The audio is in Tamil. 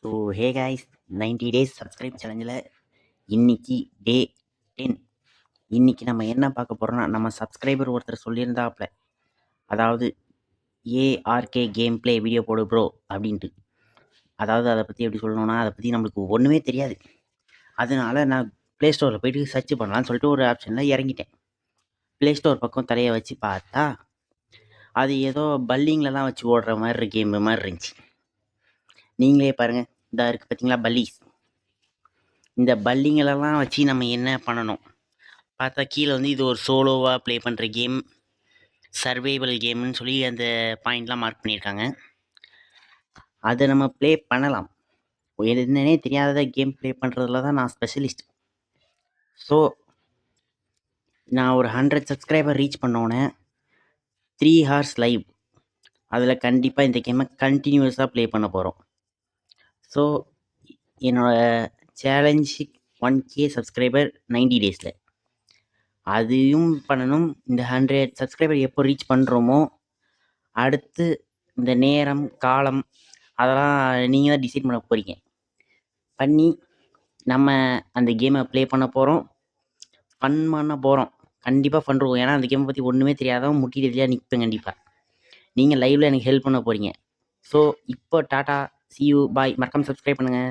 So hey guys, 90 days subscribe சேலஞ்சில் இன்னைக்கு டே 10. இன்னைக்கு நம்ம என்ன பார்க்க போகிறோம்னா, நம்ம சப்ஸ்கிரைபர் ஒருத்தர் சொல்லியிருந்தாப்புல, அதாவது ஏஆர்கே கேம் ப்ளே வீடியோ போடு ப்ரோ அப்படின்ட்டு. அதாவது அதை பற்றி எப்படி சொல்லணும்னா, அதை பற்றி நம்மளுக்கு ஒன்றுமே தெரியாது. அதனால நான் ப்ளே ஸ்டோரில் போயிட்டு சர்ச் பண்ணலான்னு சொல்லிட்டு ஒரு ஆப்ஷனில் இறங்கிட்டேன். ப்ளே ஸ்டோர் பக்கம் தலையை வச்சு பார்த்தா, அது ஏதோ பல்லிங்லலாம் வச்சு ஓடுற மாதிரி கேம் மாதிரி இருந்துச்சு. நீங்களே பாருங்கள், இதாக இருக்குது பார்த்தீங்களா பல்லீஸ். இந்த பல்லிங்களெல்லாம் வச்சு நம்ம என்ன பண்ணணும் பார்த்தா, கீழே வந்து இது ஒரு சோலோவாக ப்ளே பண்ணுற கேம், சர்வைவல் கேம்னு சொல்லி அந்த பாயிண்ட்லாம் மார்க் பண்ணியிருக்காங்க. அதை நம்ம ப்ளே பண்ணலாம். என்னன்னே தெரியாத கேம் ப்ளே பண்ணுறதுல தான் நான் ஸ்பெஷலிஸ்ட். ஸோ நான் ஒரு 100 சப்ஸ்கிரைபர் ரீச் பண்ணோன்னே 3 ஹார்ஸ் லைவ், அதில் கண்டிப்பாக இந்த கேமை கண்டினியூஸாக ப்ளே பண்ண போகிறோம். ஸோ என்னோடய சேலஞ்சு 1K சப்ஸ்கிரைபர் 90 டேஸில் அதையும் பண்ணணும். இந்த 100 சப்ஸ்கிரைபர் எப்போ ரீச் பண்ணுறோமோ, அடுத்து இந்த நேரம் காலம் அதெல்லாம் நீங்கள் தான் டிசைட் பண்ண போகிறீங்க. பண்ணி நம்ம அந்த கேமை ப்ளே பண்ண போகிறோம், ஃபன் பண்ண போகிறோம். கண்டிப்பாக பண்ணுறோம். ஏன்னா அந்த கேமை பற்றி ஒன்றுமே தெரியாதவன் முட்டிடுதியாக நிற்பேன். கண்டிப்பாக நீங்கள் லைவில் எனக்கு ஹெல்ப் பண்ண போகிறீங்க. ஸோ இப்போ டாட்டா, see you, பாய். மறக்காம சப்ஸ்கிரைப் பண்ணுங்கள்.